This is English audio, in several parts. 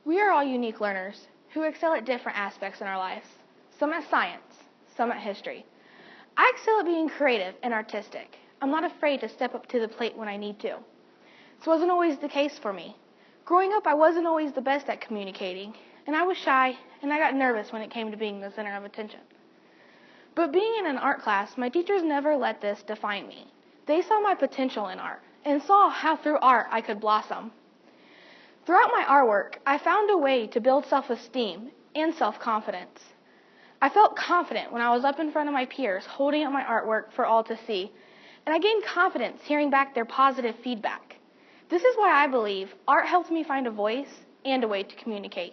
We are all unique learners who excel at different aspects in our lives, some at science, some at history. I excel at being creative and artistic. I'm not afraid to step up to the plate when I need to. This wasn't always the case for me. Growing up, I wasn't always the best at communicating, and I was shy, and I got nervous when it came to being the center of attention. But being in an art class, my teachers never let this define me. They saw my potential in art and saw how through art I could blossom. Throughout my artwork, I found a way to build self-esteem and self-confidence. I felt confident when I was up in front of my peers holding up my artwork for all to see, and I gained confidence hearing back their positive feedback. This is why I believe art helped me find a voice and a way to communicate.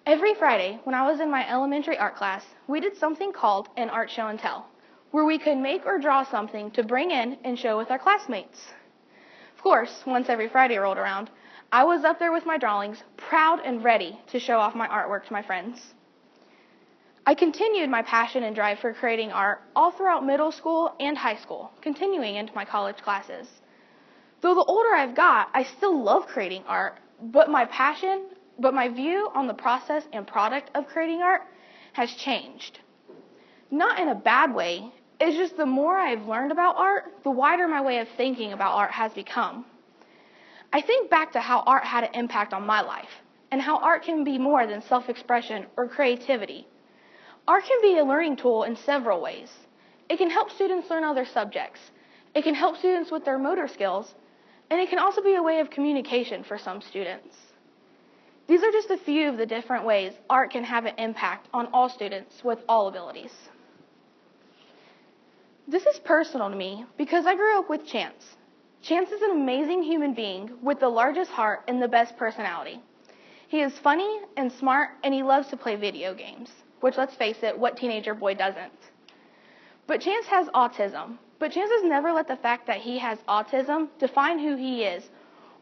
Every Friday, when I was in my elementary art class, we did something called an art show and tell, where we could make or draw something to bring in and show with our classmates. Of course, once every Friday rolled around, I was up there with my drawings, proud and ready to show off my artwork to my friends. I continued my passion and drive for creating art all throughout middle school and high school, continuing into my college classes. Though the older I've got, I still love creating art, but my view on the process and product of creating art has changed. Not in a bad way, it's just the more I've learned about art, the wider my way of thinking about art has become. I think back to how art had an impact on my life, and how art can be more than self-expression or creativity. Art can be a learning tool in several ways. It can help students learn other subjects. It can help students with their motor skills, and it can also be a way of communication for some students. These are just a few of the different ways art can have an impact on all students with all abilities. This is personal to me because I grew up with Chance. Chance is an amazing human being with the largest heart and the best personality. He is funny and smart, and he loves to play video games, which, let's face it, what teenager boy doesn't? But Chance has autism. But Chance has never let the fact that he has autism define who he is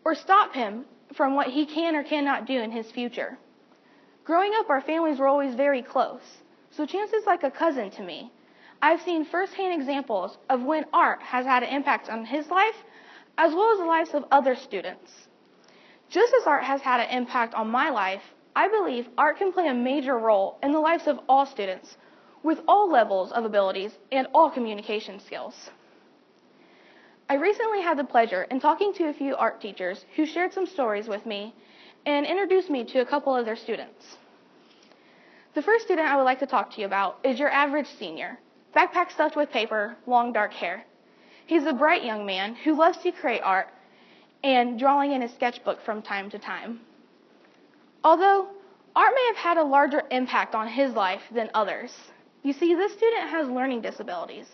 or stop him from what he can or cannot do in his future. Growing up, our families were always very close, so Chance is like a cousin to me. I've seen firsthand examples of when art has had an impact on his life, as well as the lives of other students. Just as art has had an impact on my life, I believe art can play a major role in the lives of all students, with all levels of abilities and all communication skills. I recently had the pleasure in talking to a few art teachers who shared some stories with me and introduced me to a couple of their students. The first student I would like to talk to you about is your average senior, backpack stuffed with paper, long dark hair. He's a bright young man who loves to create art and drawing in his sketchbook from time to time. Although art may have had a larger impact on his life than others, you see, this student has learning disabilities,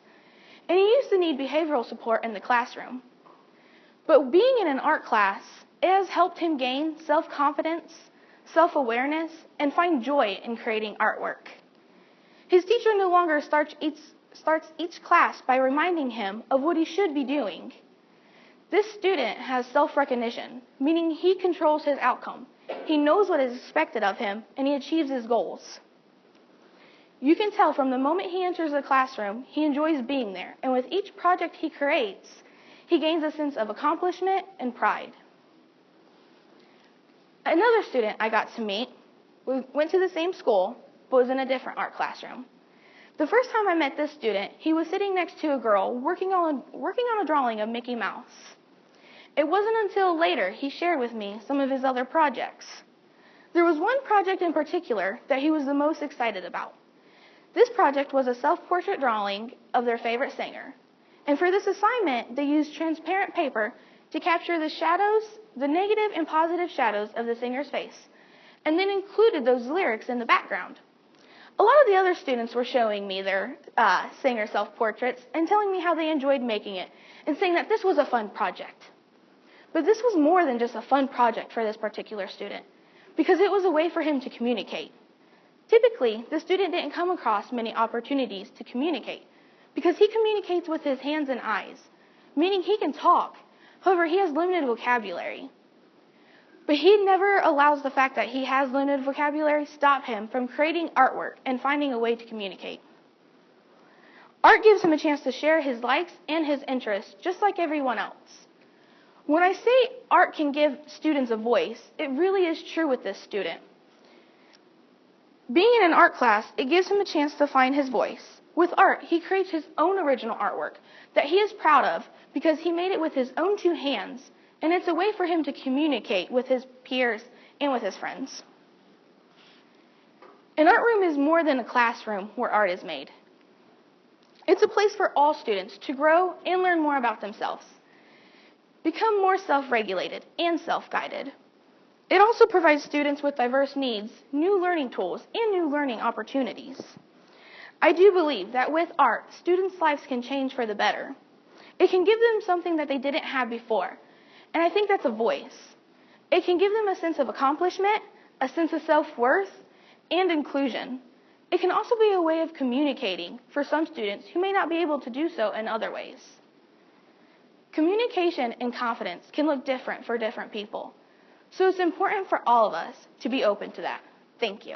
and he used to need behavioral support in the classroom. But being in an art class, it has helped him gain self-confidence, self-awareness, and find joy in creating artwork. His teacher no longer starts each class by reminding him of what he should be doing. This student has self-recognition, meaning he controls his outcome. He knows what is expected of him, and he achieves his goals. You can tell from the moment he enters the classroom, he enjoys being there, and with each project he creates, he gains a sense of accomplishment and pride. Another student I got to meet, we went to the same school, but was in a different art classroom. The first time I met this student, he was sitting next to a girl working on a drawing of Mickey Mouse. It wasn't until later he shared with me some of his other projects. There was one project in particular that he was the most excited about. This project was a self-portrait drawing of their favorite singer. And for this assignment, they used transparent paper to capture the shadows, the negative and positive shadows of the singer's face, and then included those lyrics in the background. A lot of the other students were showing me their singer self-portraits and telling me how they enjoyed making it and saying that this was a fun project. But this was more than just a fun project for this particular student, because it was a way for him to communicate. Typically, the student didn't come across many opportunities to communicate because he communicates with his hands and eyes, meaning he can talk. However, he has limited vocabulary. But he never allows the fact that he has limited vocabulary stop him from creating artwork and finding a way to communicate. Art gives him a chance to share his likes and his interests just like everyone else. When I say art can give students a voice, it really is true with this student. Being in an art class, it gives him a chance to find his voice. With art, he creates his own original artwork that he is proud of because he made it with his own two hands, and it's a way for him to communicate with his peers and with his friends. An art room is more than a classroom where art is made. It's a place for all students to grow and learn more about themselves, become more self-regulated and self-guided. It also provides students with diverse needs, new learning tools, and new learning opportunities. I do believe that with art, students' lives can change for the better. It can give them something that they didn't have before, and I think that's a voice. It can give them a sense of accomplishment, a sense of self-worth, and inclusion. It can also be a way of communicating for some students who may not be able to do so in other ways. Communication and confidence can look different for different people, so it's important for all of us to be open to that. Thank you.